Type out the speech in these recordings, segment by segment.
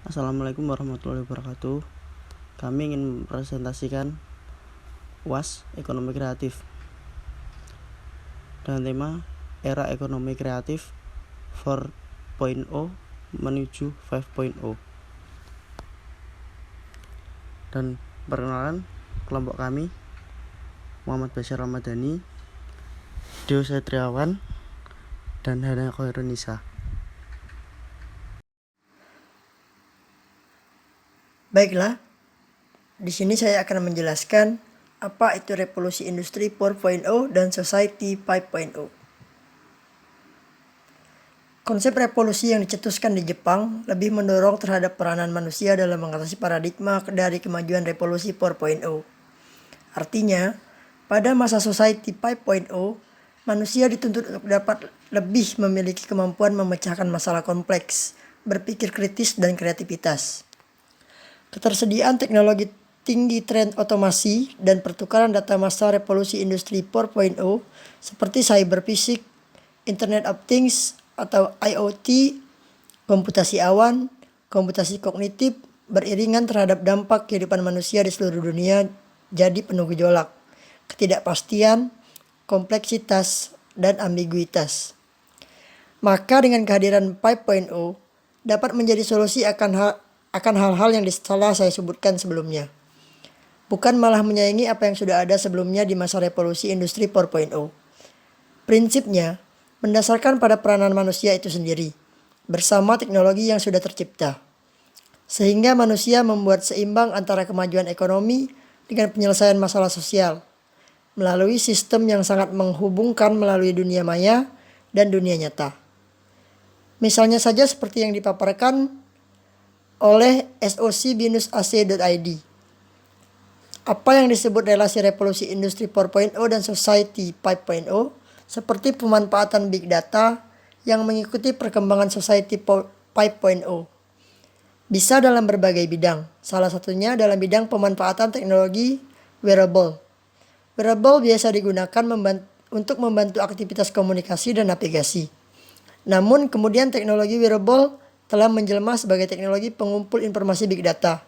Assalamualaikum warahmatullahi wabarakatuh. Kami ingin mempresentasikan UAS Ekonomi Kreatif dengan tema Era Ekonomi Kreatif 4.0 menuju 5.0. Dan perkenalan kelompok kami, Muhammad Bashar Ramadhani, Dio Satriawan, dan Hana Khairunisa. Baiklah, di sini saya akan menjelaskan apa itu revolusi industri 4.0 dan society 5.0. Konsep revolusi yang dicetuskan di Jepang lebih mendorong terhadap peranan manusia dalam mengatasi paradigma dari kemajuan revolusi 4.0. Artinya, pada masa society 5.0, manusia dituntut untuk dapat lebih memiliki kemampuan memecahkan masalah kompleks, berpikir kritis, dan kreativitas. Ketersediaan teknologi tinggi, tren otomasi, dan pertukaran data massa revolusi industri 4.0 seperti cyber fisik, Internet of Things atau IoT, komputasi awan, komputasi kognitif beriringan terhadap dampak kehidupan manusia di seluruh dunia jadi penuh gejolak, ketidakpastian, kompleksitas, dan ambiguitas. Maka dengan kehadiran 5.0 dapat menjadi solusi akan hal-hal yang telah saya sebutkan sebelumnya. Bukan malah menyaingi apa yang sudah ada sebelumnya di masa revolusi industri 4.0. Prinsipnya, mendasarkan pada peranan manusia itu sendiri, bersama teknologi yang sudah tercipta. Sehingga manusia membuat seimbang antara kemajuan ekonomi dengan penyelesaian masalah sosial, melalui sistem yang sangat menghubungkan melalui dunia maya dan dunia nyata. Misalnya saja seperti yang dipaparkan oleh soc-ac.id. Apa yang disebut relasi revolusi industri 4.0 dan society 5.0 seperti pemanfaatan big data yang mengikuti perkembangan society 5.0. Bisa dalam berbagai bidang, salah satunya dalam bidang pemanfaatan teknologi wearable. Wearable biasa digunakan untuk membantu aktivitas komunikasi dan navigasi. Namun kemudian teknologi wearable telah menjelma sebagai teknologi pengumpul informasi big data.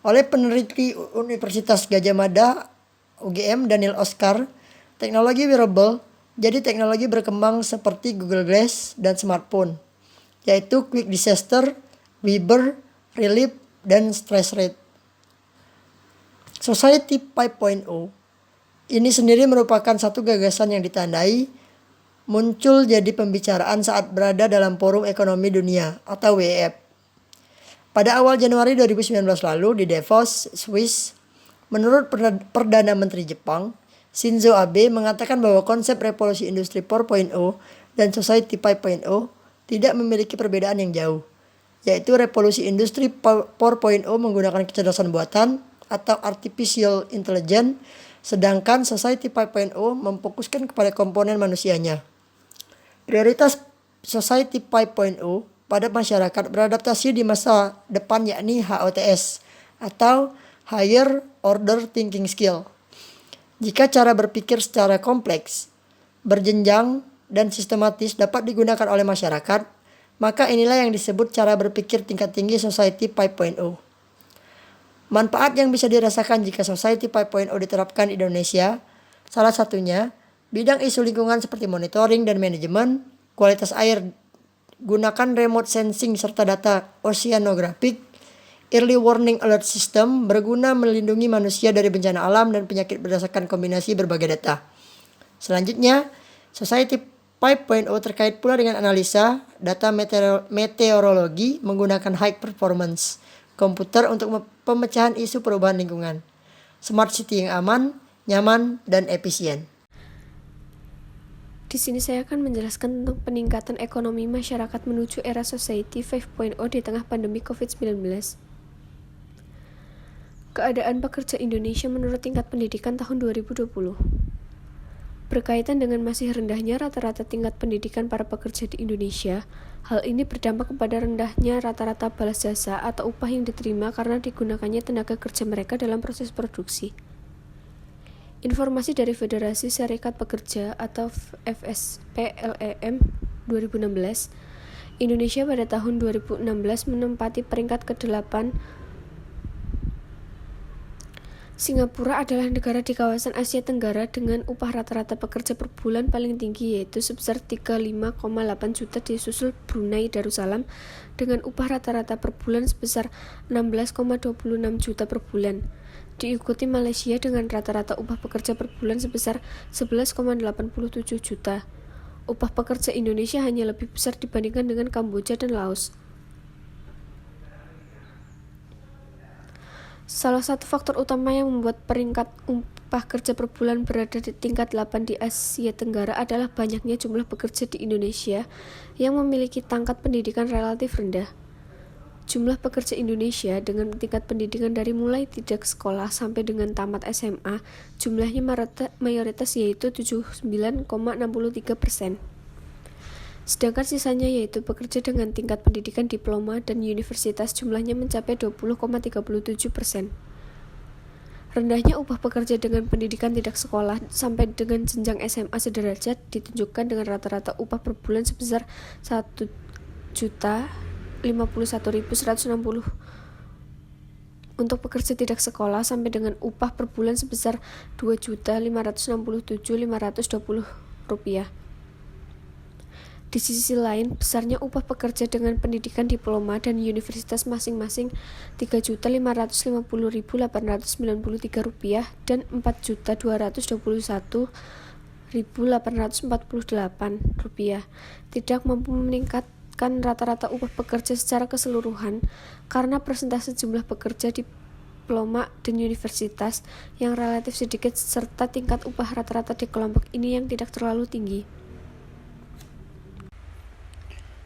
Oleh peneliti Universitas Gadjah Mada UGM Daniel Oscar, teknologi wearable jadi teknologi berkembang seperti Google Glass dan smartphone, yaitu Quick Disaster, Weber, Relief, dan Stress Rate. Society 5.0 ini sendiri merupakan satu gagasan yang ditandai muncul jadi pembicaraan saat berada dalam Forum Ekonomi Dunia atau WEF. Pada awal Januari 2019 lalu di Davos, Swiss, menurut Perdana Menteri Jepang, Shinzo Abe mengatakan bahwa konsep revolusi industri 4.0 dan society 5.0 tidak memiliki perbedaan yang jauh, yaitu revolusi industri 4.0 menggunakan kecerdasan buatan atau artificial intelligence, sedangkan society 5.0 memfokuskan kepada komponen manusianya. Prioritas Society 5.0 pada masyarakat beradaptasi di masa depan yakni HOTS atau Higher Order Thinking Skill. Jika cara berpikir secara kompleks, berjenjang, dan sistematis dapat digunakan oleh masyarakat, maka inilah yang disebut cara berpikir tingkat tinggi Society 5.0. Manfaat yang bisa dirasakan jika Society 5.0 diterapkan di Indonesia, salah satunya bidang isu lingkungan seperti monitoring dan manajemen kualitas air, gunakan remote sensing serta data oceanographic, early warning alert system berguna melindungi manusia dari bencana alam dan penyakit berdasarkan kombinasi berbagai data. Selanjutnya, Society 5.0 terkait pula dengan analisa data meteorologi menggunakan high performance komputer untuk pemecahan isu perubahan lingkungan, smart city yang aman, nyaman, dan efisien. Di sini saya akan menjelaskan tentang peningkatan ekonomi masyarakat menuju era society 5.0 di tengah pandemi COVID-19. Keadaan pekerja Indonesia menurut tingkat pendidikan tahun 2020. Berkaitan dengan masih rendahnya rata-rata tingkat pendidikan para pekerja di Indonesia, hal ini berdampak kepada rendahnya rata-rata balas jasa atau upah yang diterima karena digunakannya tenaga kerja mereka dalam proses produksi. Informasi dari Federasi Serikat Pekerja atau FSPLEM 2016, Indonesia pada tahun 2016 menempati peringkat ke-8. Singapura adalah negara di kawasan Asia Tenggara dengan upah rata-rata pekerja per bulan paling tinggi, yaitu sebesar 35,8 juta, disusul Brunei Darussalam dengan upah rata-rata per bulan sebesar 16,26 juta per bulan. Diikuti Malaysia dengan rata-rata upah pekerja per bulan sebesar 11,87 juta. Upah pekerja Indonesia hanya lebih besar dibandingkan dengan Kamboja dan Laos. Salah satu faktor utama yang membuat peringkat upah kerja per bulan berada di tingkat 8 di Asia Tenggara adalah banyaknya jumlah pekerja di Indonesia yang memiliki tingkat pendidikan relatif rendah. Jumlah pekerja Indonesia dengan tingkat pendidikan dari mulai tidak sekolah sampai dengan tamat SMA, jumlahnya mayoritas yaitu 79,63%. Sedangkan sisanya yaitu pekerja dengan tingkat pendidikan diploma dan universitas, jumlahnya mencapai 20,37%. Rendahnya upah pekerja dengan pendidikan tidak sekolah sampai dengan jenjang SMA sederajat ditunjukkan dengan rata-rata upah per bulan sebesar 1.051.160 untuk pekerja tidak sekolah sampai dengan upah per bulan sebesar 2.567.520 rupiah. Di sisi lain, besarnya upah pekerja dengan pendidikan diploma dan universitas masing-masing Rp3.550.893 dan Rp4.221.848 tidak mampu meningkatkan rata-rata upah pekerja secara keseluruhan karena persentase jumlah pekerja diploma dan universitas yang relatif sedikit serta tingkat upah rata-rata di kelompok ini yang tidak terlalu tinggi.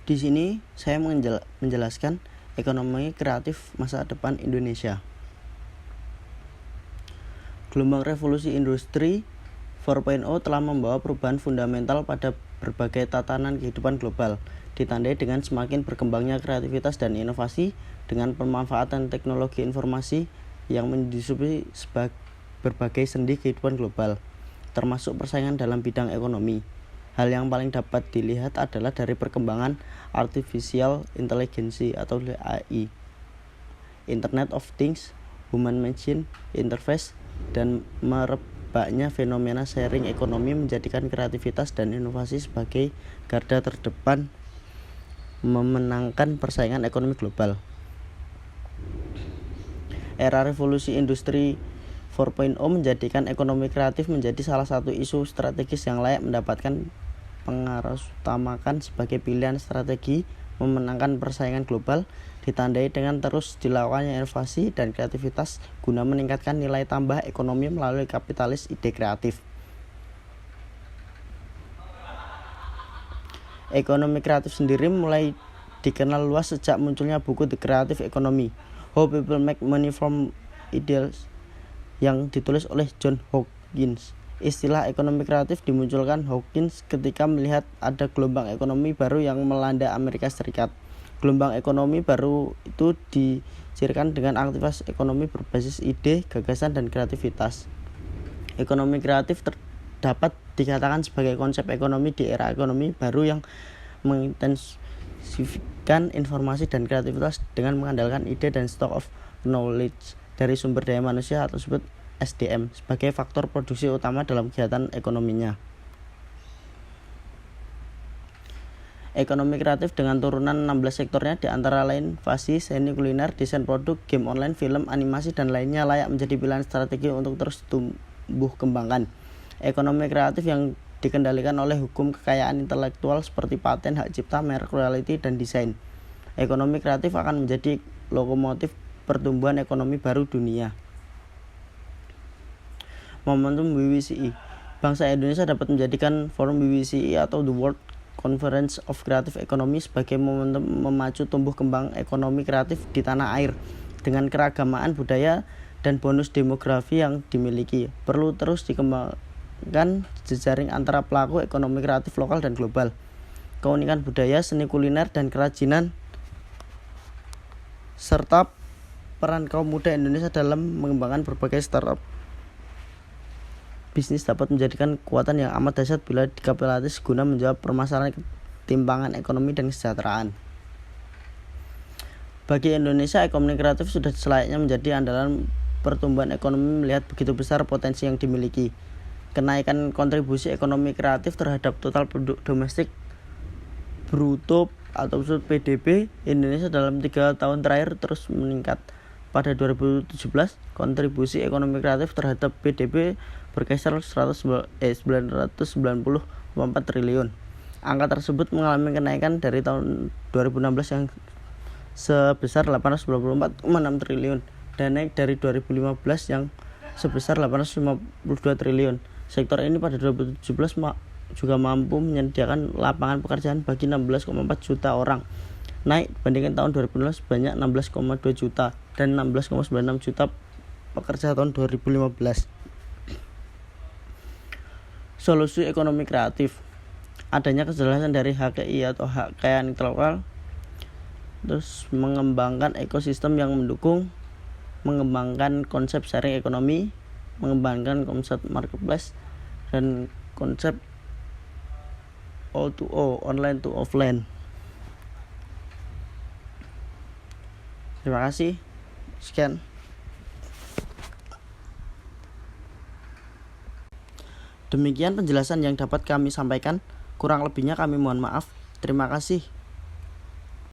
Di sini saya menjelaskan ekonomi kreatif masa depan Indonesia. Gelombang revolusi industri 4.0 telah membawa perubahan fundamental pada berbagai tatanan kehidupan global, ditandai dengan semakin berkembangnya kreativitas dan inovasi dengan pemanfaatan teknologi informasi yang mendisrupsi berbagai sendi kehidupan global, termasuk persaingan dalam bidang ekonomi. Hal yang paling dapat dilihat adalah dari perkembangan Artificial Intelligence atau AI, Internet of Things, Human-Machine Interface, dan merebaknya fenomena sharing ekonomi menjadikan kreativitas dan inovasi sebagai garda terdepan memenangkan persaingan ekonomi global. Era revolusi industri 4.0 menjadikan ekonomi kreatif menjadi salah satu isu strategis yang layak mendapatkan utamakan sebagai pilihan strategi memenangkan persaingan global, ditandai dengan terus dilakukannya inovasi dan kreativitas guna meningkatkan nilai tambah ekonomi melalui kapitalis ide kreatif. Ekonomi kreatif sendiri mulai dikenal luas sejak munculnya buku The Creative Economy, How People Make Money from Ideas yang ditulis oleh John Hawkins. Istilah ekonomi kreatif dimunculkan Hawkins ketika melihat ada gelombang ekonomi baru yang melanda Amerika Serikat. Gelombang ekonomi baru itu dicirikan dengan aktivitas ekonomi berbasis ide, gagasan, dan kreativitas. Ekonomi kreatif dapat dikatakan sebagai konsep ekonomi di era ekonomi baru yang mengintensifikan informasi dan kreativitas dengan mengandalkan ide dan stock of knowledge dari sumber daya manusia atau disebut SDM sebagai faktor produksi utama dalam kegiatan ekonominya. Ekonomi kreatif dengan turunan 16 sektornya di antara lain fasih, seni, kuliner, desain produk, game online, film, animasi, dan lainnya layak menjadi pilihan strategi untuk terus tumbuh kembangkan. Ekonomi kreatif yang dikendalikan oleh hukum kekayaan intelektual seperti paten, hak cipta, merek, royalti, dan desain. Ekonomi kreatif akan menjadi lokomotif pertumbuhan ekonomi baru dunia. Momentum WWCI. Bangsa Indonesia dapat menjadikan forum WWCI atau The World Conference of Creative Economy sebagai momentum memacu tumbuh kembang ekonomi kreatif di tanah air. Dengan keragamaan budaya dan bonus demografi yang dimiliki, perlu terus dikembangkan jejaring antara pelaku ekonomi kreatif lokal dan global. Keunikan budaya, seni kuliner, dan kerajinan serta peran kaum muda Indonesia dalam mengembangkan berbagai startup bisnis dapat menjadikan kekuatan yang amat dahsyat bila dikapitalisasi guna menjawab permasalahan ketimpangan ekonomi dan kesejahteraan. Bagi Indonesia, ekonomi kreatif sudah selayaknya menjadi andalan pertumbuhan ekonomi melihat begitu besar potensi yang dimiliki. Kenaikan kontribusi ekonomi kreatif terhadap total produk domestik bruto atau PDB Indonesia dalam 3 tahun terakhir terus meningkat. Pada 2017, kontribusi ekonomi kreatif terhadap PDB berkisar 990,4 triliun. Angka tersebut mengalami kenaikan dari tahun 2016 yang sebesar 894,6 triliun dan naik dari 2015 yang sebesar 852 triliun. Sektor ini pada 2017 juga mampu menyediakan lapangan pekerjaan bagi 16,4 juta orang, naik dibandingkan tahun 2015 sebanyak 16,2 juta dan 16,96 juta pekerja tahun 2015. Solusi ekonomi kreatif: adanya kejelasan dari HKI atau hak kekayaan intelektual, terus mengembangkan ekosistem yang mendukung, mengembangkan konsep sharing ekonomi, mengembangkan konsep marketplace, dan konsep O2O, online to offline. Terima kasih. Sekian. Demikian penjelasan yang dapat kami sampaikan. Kurang lebihnya kami mohon maaf. Terima kasih.